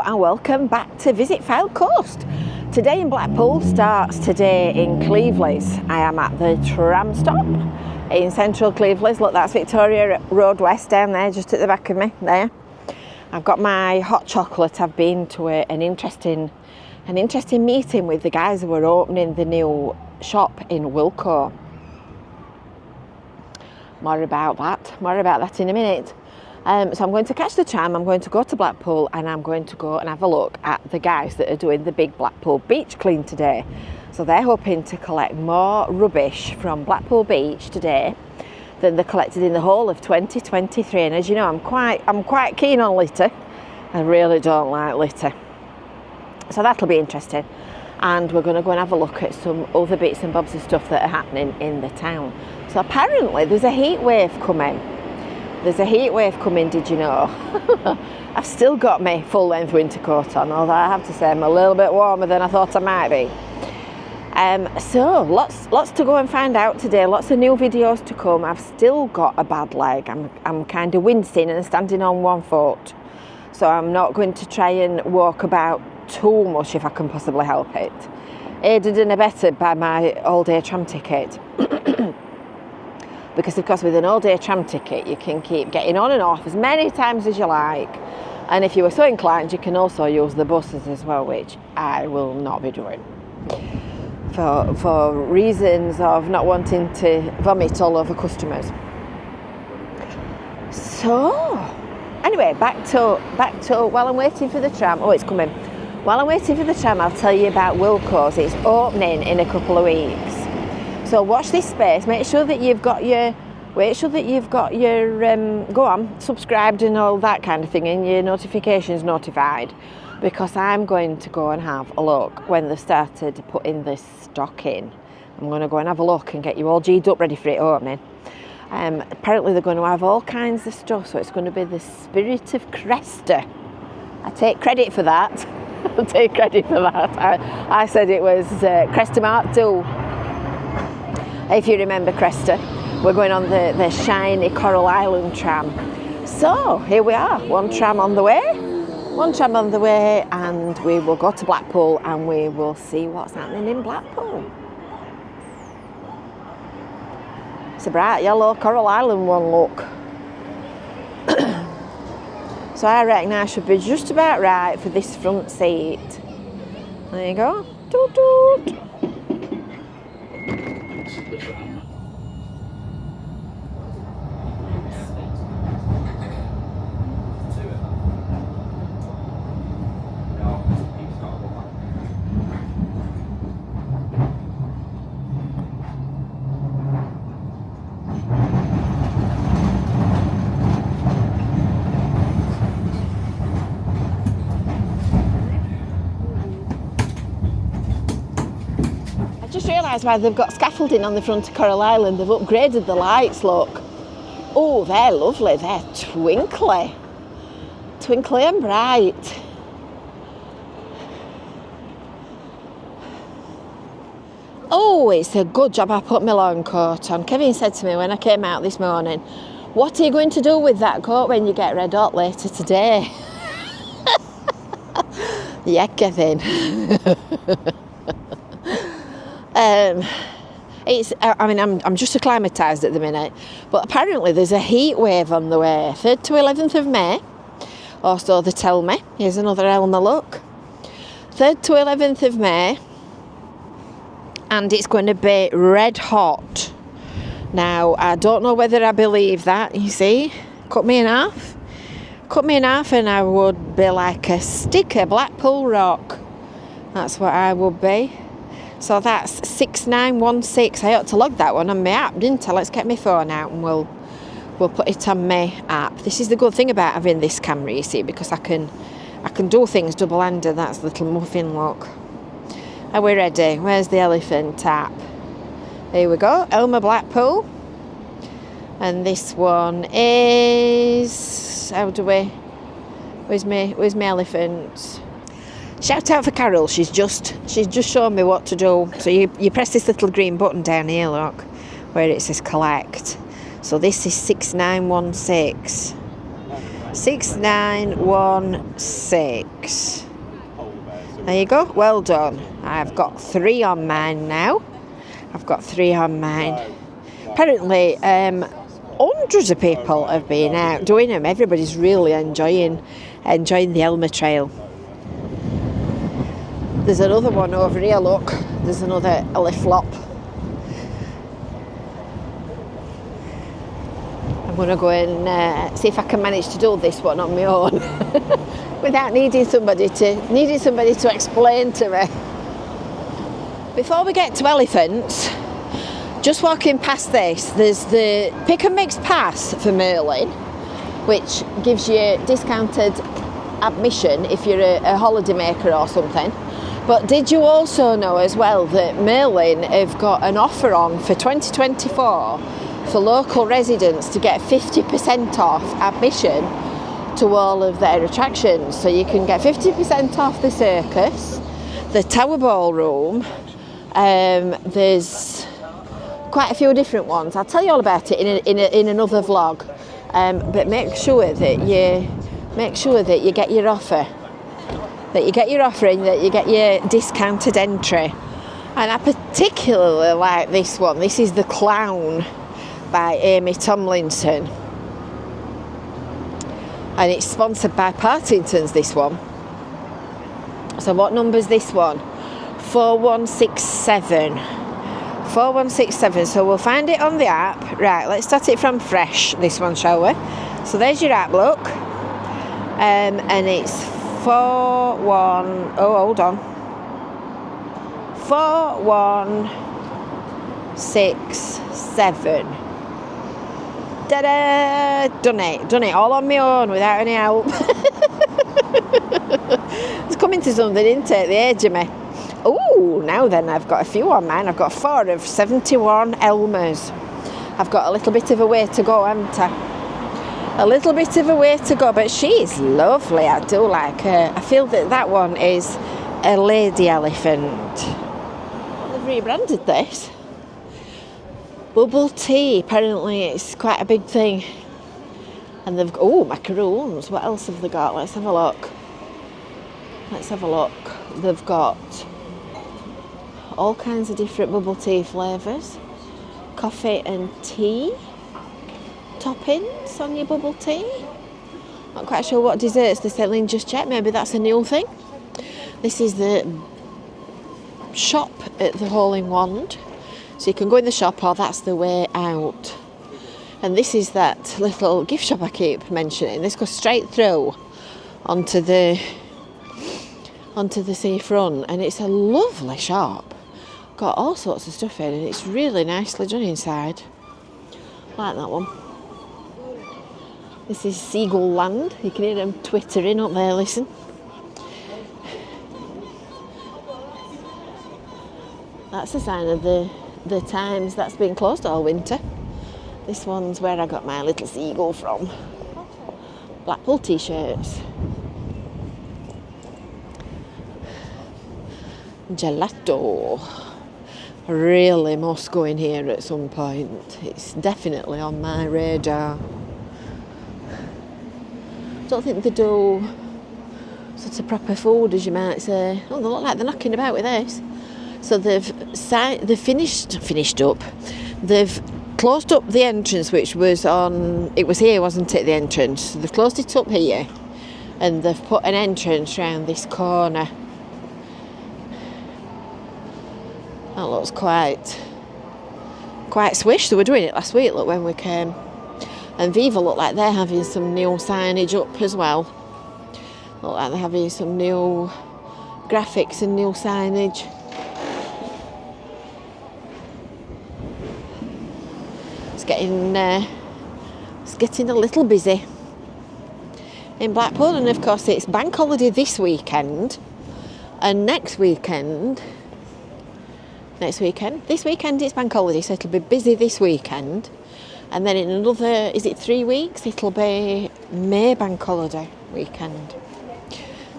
and welcome back to Visit Fylde Coast. Today in Blackpool starts today in Cleveleys. I am at the tram stop in central Cleveleys. Look, that's Victoria Road West down there, just at the back of me there. I've got my hot chocolate. I've been to an interesting meeting with the guys who are opening the new shop in Wilko. More about that in a minute. So I'm going to catch the tram, I'm going to go to Blackpool, and I'm going to go and have a look at the guys that are doing the big Blackpool beach clean today. So they're hoping to collect more rubbish from Blackpool Beach today than they collected in the whole of 2023. And as you know, I'm quite keen on litter. I really don't like litter. So that'll be interesting. And we're going to go and have a look at some other bits and bobs of stuff that are happening in the town. So apparently there's a heat wave coming. Did you know? I've still got my full length winter coat on, although I have to say I'm a little bit warmer than I thought I might be. So lots to go and find out today, lots of new videos to come. I've still got a bad leg. I'm kind of wincing and standing on one foot. So I'm not going to try and walk about too much if I can possibly help it. Aided and abetted by my all-day tram ticket. Because of course with an all-day tram ticket you can keep getting on and off as many times as you like, and if you were so inclined you can also use the buses as well, which I will not be doing for reasons of not wanting to vomit all over customers. So anyway, back to while I'm waiting for the tram. Oh, it's coming. While I'm waiting for the tram, I'll tell you about Wilko's. It's opening in a couple of weeks. So watch this space. Make sure that you've got your subscribed and all that kind of thing, and your notifications notified, because I'm going to go and have a look when they've started putting this stock in. I'm going to go and have a look and get you all G'd up ready for it opening. Apparently they're going to have all kinds of stuff, so it's going to be the Spirit of Cresta. I take credit for that. I said it was Cresta Mark II. If you remember Cresta, we're going on the shiny Coral Island tram. So here we are, one tram on the way, and we will go to Blackpool and we will see what's happening in Blackpool. It's a bright yellow Coral Island one, look. So I reckon I should be just about right for this front seat. There you go. Toot toot. I just realised why they've got scaffolding on the front of Coral Island. They've upgraded the lights, look. Oh, they're lovely. They're twinkly and bright. Oh, it's a good job I put my long coat on. Kevin said to me when I came out this morning, what are you going to do with that coat when you get red hot later today? Yeah, Kevin. I'm just acclimatised at the minute, but apparently there's a heat wave on the way, 3rd to 11th of May, or so they tell me. Here's another Elmer look. 3rd to 11th of May, and it's going to be red hot. Now, I don't know whether I believe that, you see. Cut me in half and I would be like a stick of Blackpool rock. That's what I would be. So that's 6916. I ought to log that one on my app, didn't I? Let's get my phone out and we'll put it on my app. This is the good thing about having this camera, you see, because I can do things double-handed. That's the little muffin look. Are we ready? Where's the elephant app? Here we go, Elmer Blackpool. And this one is, where's my elephant? Shout out for Carol, she's just shown me what to do. So you press this little green button down here, look, where it says collect. So this is 6916. 6916. There you go. Well done. I've got 3 on mine now. Apparently, hundreds of people have been out doing them. Everybody's really enjoying the Elmer Trail. There's another one over here, look. There's another flop. I'm going to go and see if I can manage to do this one on my own without needing somebody to explain to me. Before we get to elephants, just walking past this, there's the Pick and Mix Pass for Merlin, which gives you discounted admission if you're a holiday maker or something. But did you also know as well that Merlin have got an offer on for 2024 for local residents to get 50% off admission to all of their attractions? So you can get 50% off the circus, the Tower Ballroom. There's quite a few different ones. I'll tell you all about it in another vlog. But make sure that you get your offer. That you get your offer and that you get your discounted entry. And I particularly like this one. This is The Clown by Amy Tomlinson. And it's sponsored by Partington's, this one. So what number's this one? 4167. 4167. So we'll find it on the app. Right, let's start it from fresh, this one, shall we? So there's your app, look. And it's 4167. Ta-da! Done it all on my own without any help. It's coming to something, isn't it? The age of me. Oh, now then, I've got a few on mine. I've got 4 of 71 Elmers. I've got a little bit of a way to go, haven't I? A little bit of a way to go, but she's lovely. I do like her. I feel that one is a lady elephant. They've rebranded this. Bubble tea, apparently it's quite a big thing. And they've got, macaroons. What else have they got? Let's have a look. They've got all kinds of different bubble tea flavours. Coffee and tea toppings on your bubble tea. Not quite sure what desserts they're selling just yet. Maybe that's a new thing. This is the shop at the Hole in Wand. So you can go in the shop, or that's the way out. And this is that little gift shop I keep mentioning. This goes straight through onto the seafront, and it's a lovely shop. Got all sorts of stuff in, and it's really nicely done inside. Like that one. This is Seagull Land. You can hear them twittering up there, listen. That's a sign of the times that's been closed all winter. This one's where I got my little seagull from. Blackpool t-shirts. Gelato. Really must go in here at some point. It's definitely on my radar. Don't think they do sort of proper food, as you might say. Oh, they look like they're knocking about with this. So they've finished up. They've closed up the entrance, which was on. It was here, wasn't it? The entrance. So they've closed it up here, and they've put an entrance round this corner. That looks quite swish. They were doing it last week, look, when we came. And Viva look like they're having some new signage up as well. Look like they're having some new graphics and new signage. It's getting a little busy in Blackpool, and of course it's bank holiday this weekend, and this weekend it's bank holiday, so it'll be busy this weekend, and then in another, is it 3 weeks, it'll be May bank holiday weekend.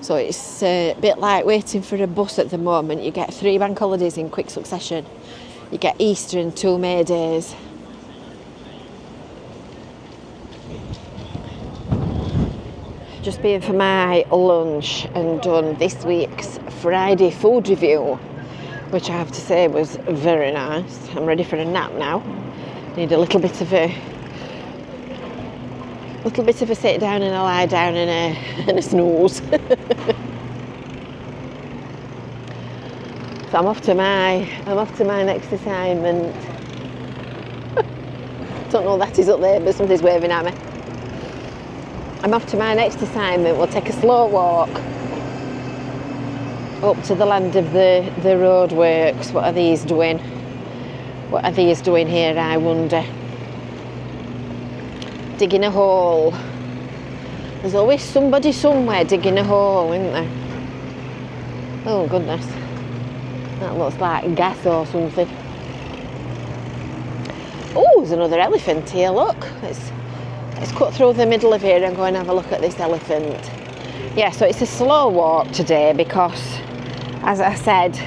So it's a bit like waiting for a bus at the moment. You get 3 bank holidays in quick succession. You get Easter and 2 May days. just been for my lunch and done this week's Friday food review, which I have to say was very nice. I'm ready for a nap now. Need a little bit of a sit down and a lie down and a snooze. So I'm off to my next assignment. Don't know what that is up there, but somebody's waving at me. I'm off to my next assignment. We'll take a slow walk up to the land of the roadworks. What are these doing? What are these doing here, I wonder? Digging a hole. There's always somebody somewhere digging a hole, isn't there? Oh goodness. That looks like gas or something. Oh, there's another elephant here, look. Let's cut through the middle of here and go and have a look at this elephant. Yeah, so it's a slow walk today because, as I said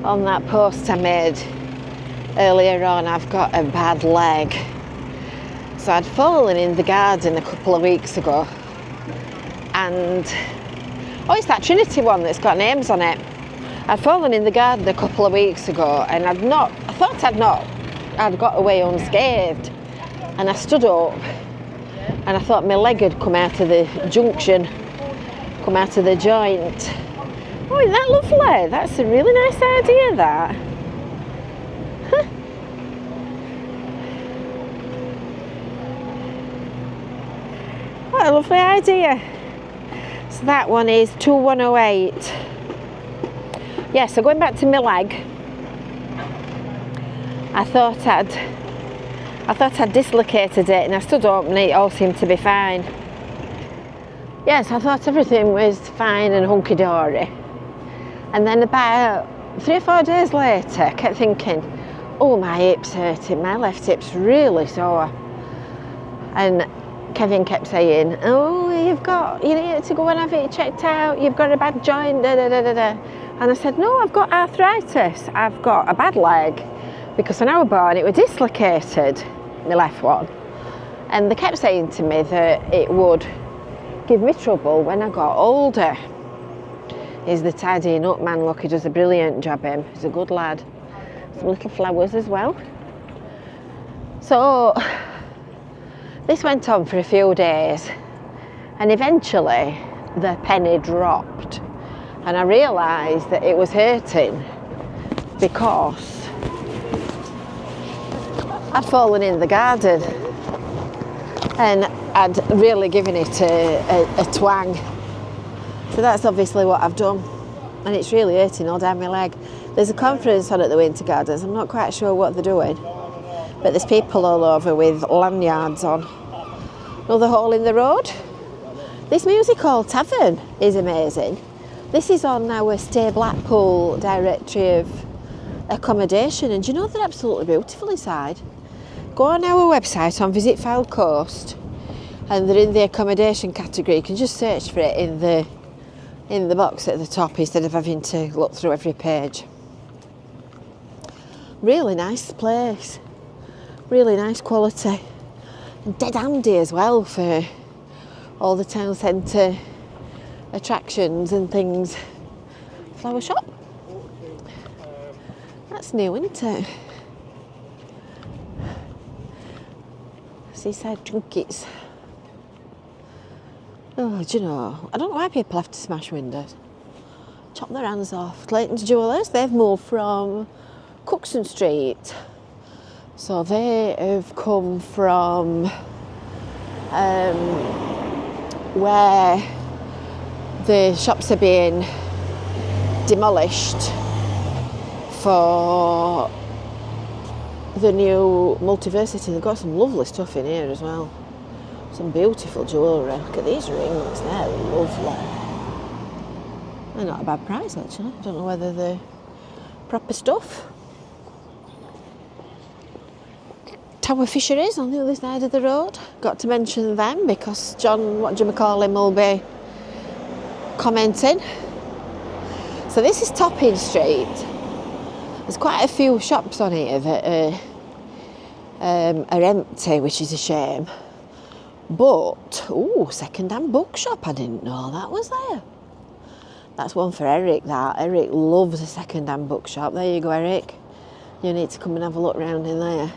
on that post I made earlier on, I've got a bad leg. So I'd fallen in the garden a couple of weeks ago, and it's that Trinity one that's got names on it. I'd fallen in the garden a couple of weeks ago, and I'd got away unscathed, and I stood up and I thought my leg had come out of the junction, come out of the joint. Oh, isn't that lovely? That's a really nice idea, that. Huh. What a lovely idea. So that one is 2108. Yeah, so going back to my leg, I thought I'd dislocated it, and I stood up and it all seemed to be fine. Yes, I thought everything was fine and hunky-dory. And then about 3 or 4 days later, I kept thinking, oh, my hip's hurting, my left hip's really sore. And Kevin kept saying, oh, you need to go and have it checked out, you've got a bad joint, da da da da da. And I said, no, I've got arthritis, I've got a bad leg. Because when I was born, it was dislocated, my left one. And they kept saying to me that it would give me trouble when I got older. He's the tidying up man, look, he does a brilliant job, him. He's a good lad. Some little flowers as well. So, this went on for a few days, and eventually the penny dropped. And I realised that it was hurting because I'd fallen in the garden and I'd really given it a twang. So that's obviously what I've done, and it's really hurting all down my leg. There's a conference on at the Winter Gardens. I'm not quite sure what they're doing, but there's people all over with lanyards on. Another hole in the road. This music hall tavern is amazing. This is on our Stay Blackpool directory of accommodation, and do you know they're absolutely beautiful inside? Go on our website on Visit Foul Coast, and they're in the accommodation category. You can just search for it in the box at the top instead of having to look through every page. Really nice place, really nice quality, and dead handy as well for all the town centre attractions and things. Flower shop. That's new, isn't it? Seaside trinkets. Oh, do you know, I don't know why people have to smash windows. Chop their hands off. Clayton's Jewellers, they've moved from Cookson Street. So they have come from where the shops are being demolished for the new Multiversity. They've got some lovely stuff in here as well. Some beautiful jewellery. Look at these rings, they're lovely. They're not a bad price actually. I don't know whether they're proper stuff. Tower Fisheries on the other side of the road. Got to mention them because John, will be commenting. So this is Topping Street. There's quite a few shops on here that are empty, which is a shame. But, oh, second-hand bookshop. I didn't know that was there. That's one for Eric, that. Eric loves a second-hand bookshop. There you go, Eric. You need to come and have a look round in there.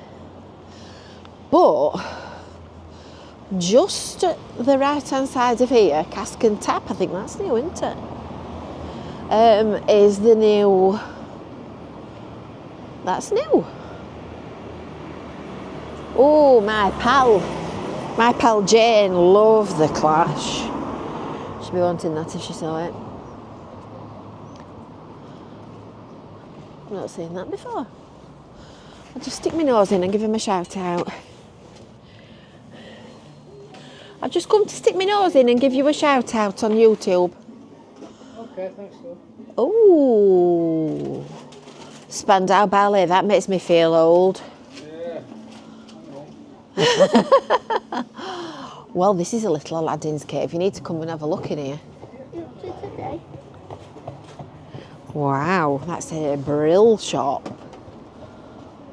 But just at the right-hand side of here, Cask and Tap, I think that's new, isn't it? Is the new... That's new. Oh, my pal Jane loved the Clash. She'd be wanting that if she saw it. I've not seen that before. I'll just stick my nose in and give him a shout out. I've just come to stick my nose in and give you a shout out on YouTube. Okay, thanks, Phil. Oh, Spandau Ballet, that makes me feel old. Yeah. Well, this is a little Aladdin's cave. You need to come and have a look in here. Wow, that's a brill shop.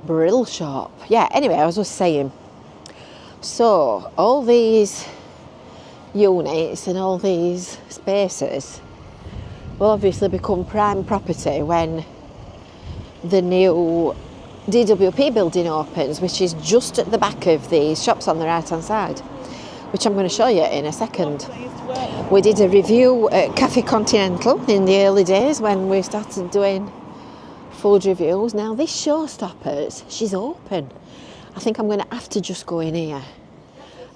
Brill shop. Yeah, anyway, I was just saying. So, all these units and all these spaces will obviously become prime property when the new DWP building opens, which is just at the back of these shops on the right hand side, which I'm going to show you in a second. We did a review at Cafe Continental in the early days when we started doing food reviews. Now this Showstoppers, she's open. I think I'm going to have to just go in here.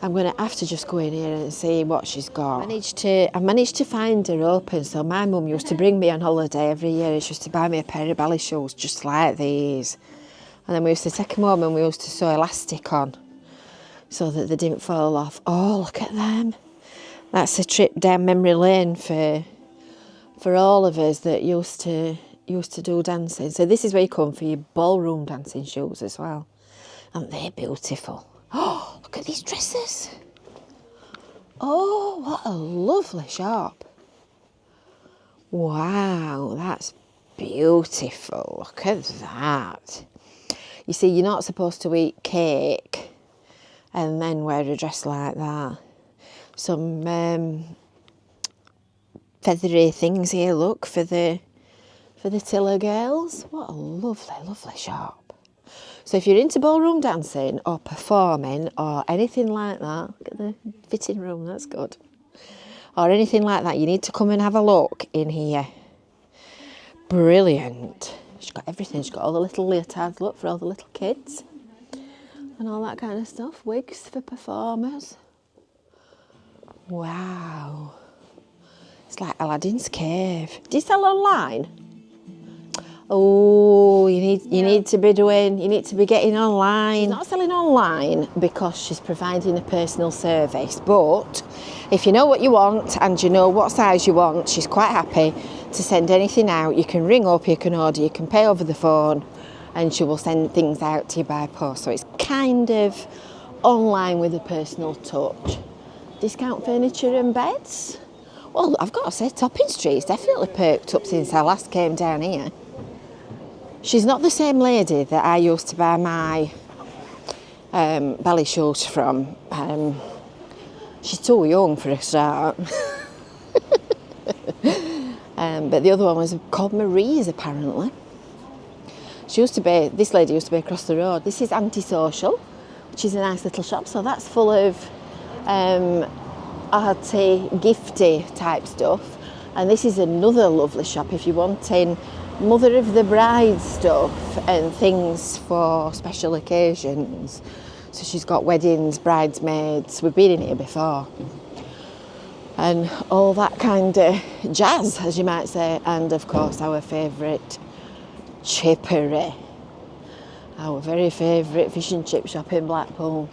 I'm going to have to just go in here and see what she's got. I managed to find her open. So my mum used to bring me on holiday every year. She used to buy me a pair of ballet shoes just like these. And then we used to take them home and we used to sew elastic on so that they didn't fall off. Oh, look at them. That's a trip down memory lane for all of us that used to do dancing. So this is where you come for your ballroom dancing shoes as well. Aren't they beautiful? Oh, look at these dresses. Oh, what a lovely shop. Wow, that's beautiful. Look at that. You see, you're not supposed to eat cake and then wear a dress like that. Some feathery things here, look, for the Tiller girls. What a lovely, lovely shop. So if you're into ballroom dancing or performing or anything like that, look at the fitting room, that's good. Or anything like that, you need to come and have a look in here. Brilliant. She's got everything. She's got all the little leotards, look, for all the little kids. And all that kind of stuff. Wigs for performers. Wow. It's like Aladdin's cave. Do you sell online? Oh, you need to be getting online. She's not selling online because she's providing a personal service, but if you know what you want and you know what size you want, she's quite happy to send anything out. You can ring up, you can order, you can pay over the phone, and she will send things out to you by post. So it's kind of online with a personal touch. Discount furniture and beds. Well, I've got to say, Topping Street's definitely perked up since I last came down here. She's not the same lady that I used to buy my ballet shoes from. She's too young for a start. But the other one was called Marie's, apparently. This lady used to be across the road. This is Antisocial, which is a nice little shop. So that's full of arty, gifty type stuff. And this is another lovely shop if you're wanting mother of the bride stuff and things for special occasions. So she's got weddings, bridesmaids. We've been in here before. And all that kind of jazz, as you might say. And of course our favourite chippery. Our very favourite fish and chip shop in Blackpool.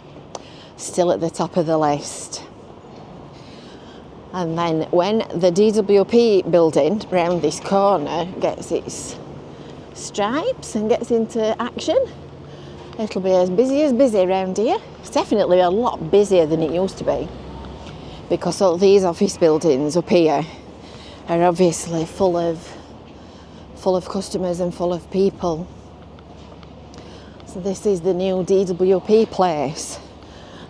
Still at the top of the list. And then when the DWP building round this corner gets its stripes and gets into action, it'll be as busy around here. It's definitely a lot busier than it used to be, because all these office buildings up here are obviously full of customers and full of people. So this is the new DWP place.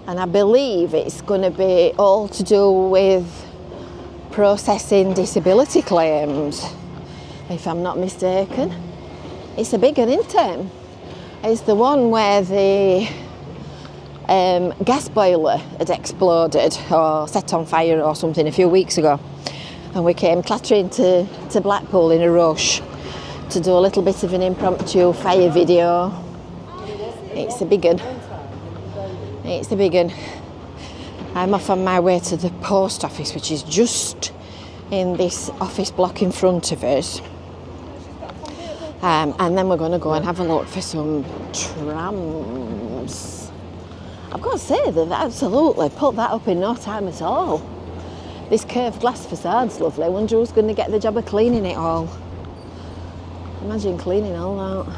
And I believe it's going to be all to do with processing disability claims, if I'm not mistaken. It's a big one, isn't it? It's the one where the gas boiler had exploded or set on fire or something a few weeks ago, and we came clattering to Blackpool in a rush to do a little bit of an impromptu fire video. It's a big one. It's a big one. I'm off on my way to the post office, which is just in this office block in front of us. And then we're going to go and have a look for some trams. I've got to say, they've absolutely put that up in no time at all. This curved glass facade's lovely. I wonder who's going to get the job of cleaning it all. Imagine cleaning all that.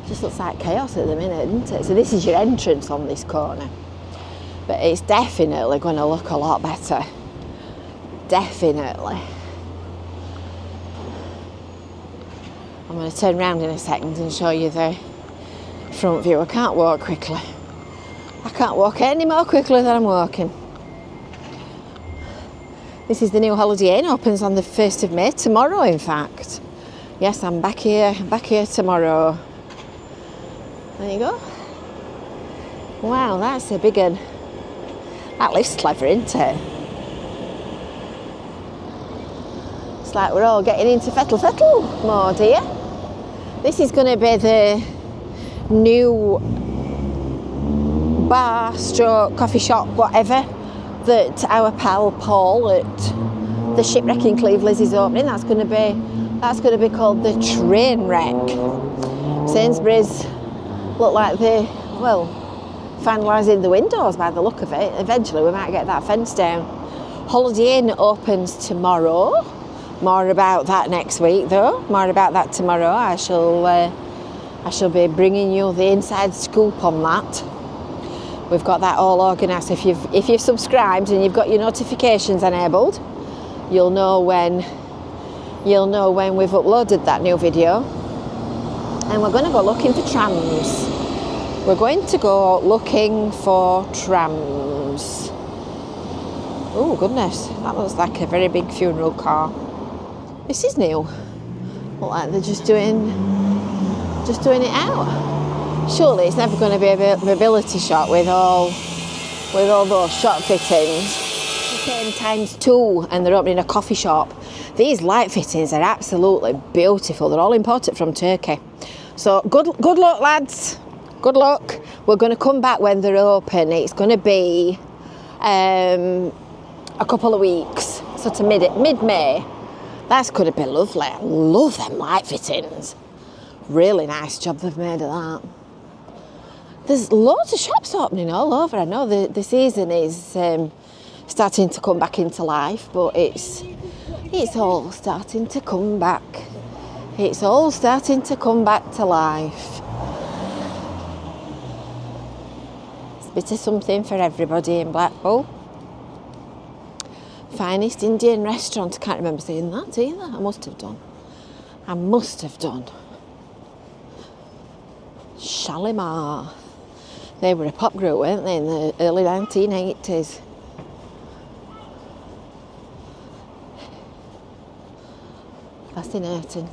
Just looks like chaos at the minute, doesn't it? So this is your entrance on this corner. But it's definitely going to look a lot better. Definitely. I'm going to turn around in a second and show you the front view. I can't walk quickly. I can't walk any more quickly than I'm walking. This is the new Holiday Inn, opens on the 1st of May, tomorrow in fact. Yes, I'm back here tomorrow. There you go. Wow, that's a big one. That lift's clever, isn't it? It's like we're all getting into fettle mode here. This is going to be the new bar stroke coffee shop whatever that our pal Paul at the Shipwreck in Cleveleys is opening. That's going to be called the Train Wreck. Sainsbury's look like they're finalising the windows by the look of it. Eventually we might get that fence down. Holiday Inn opens tomorrow. More about that next week though. More about that tomorrow. I shall be bringing you the inside scoop on that. We've got that all organised. If you've subscribed and you've got your notifications enabled, you'll know when we've uploaded that new video. And we're going to go looking for trams. We're going to go looking for trams. Oh goodness, that looks like a very big funeral car. This is new. Look like they're just doing it out. Surely it's never going to be a mobility shop with all those shop fittings. Became ×2 and they're opening a coffee shop. These light fittings are absolutely beautiful. They're all imported from Turkey. So good luck, lads. Good luck. We're going to come back when they're open. It's going to be a couple of weeks, so to mid-May. That's going to be lovely. I love them light fittings. Really nice job they've made of that. There's loads of shops opening all over. I know the season is starting to come back into life, but it's all starting to come back. It's all starting to come back to life. It's a bit of something for everybody in Blackpool. Finest Indian restaurant. I can't remember saying that either. I must have done. Shalimar. They were a pop group, weren't they, in the early 1980s. Fascinating.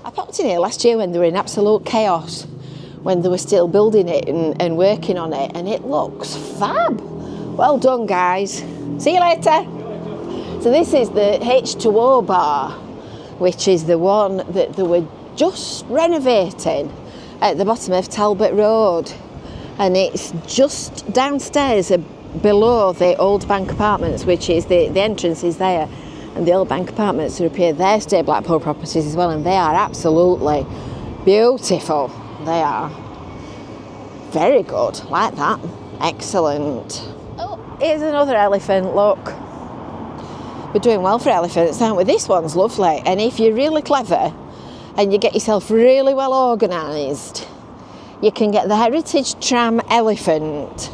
I popped in here last year when they were in absolute chaos, when they were still building it and working on it, and it looks fab. Well done, guys. See you later. So this is the H2O bar, which is the one that they were just renovating at the bottom of Talbot Road, and it's just downstairs below the Old Bank Apartments, which is the entrance is there, and the Old Bank Apartments are up here. They're stay Blackpool properties as well, and they are absolutely beautiful. They are very good, like that. Excellent. Oh, here's another elephant, look. We're doing well for elephants, aren't we? This one's lovely, and if you're really clever and you get yourself really well organised, you can get the Heritage Tram elephant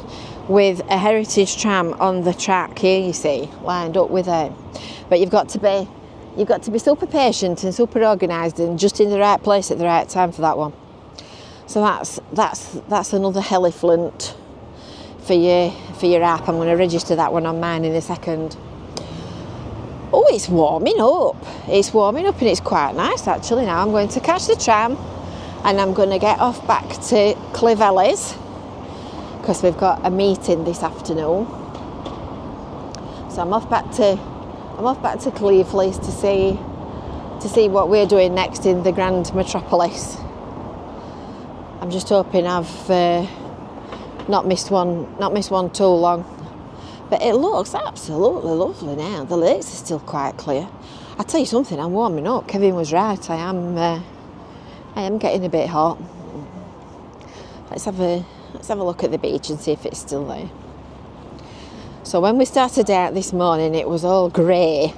with a Heritage Tram on the track here, you see, lined up with it. But you've got to be super patient and super organised and just in the right place at the right time for that one. So that's another heliflunt for your app. I'm going to register that one on mine in a second. Oh, it's warming up. It's warming up and it's quite nice actually now. I'm going to catch the tram and I'm going to get off back to Cleveleys because we've got a meeting this afternoon. So I'm off back to Cleveleys to see what we're doing next in the grand metropolis. I'm just hoping I've not missed one too long. But it looks absolutely lovely now. The lakes are still quite clear. I tell you something, I'm warming up. Kevin was right. I am getting a bit hot. Let's have a look at the beach and see if it's still there. So when we started out this morning, it was all grey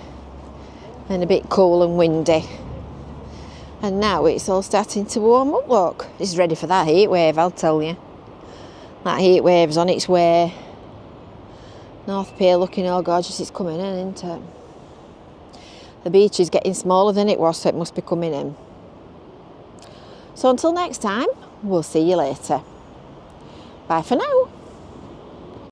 and a bit cool and windy. And now it's all starting to warm up, look. It's ready for that heat wave, I'll tell you. That heat wave's on its way. North Pier looking all gorgeous, it's coming in, isn't it? The beach is getting smaller than it was, so it must be coming in. So until next time, we'll see you later. Bye for now.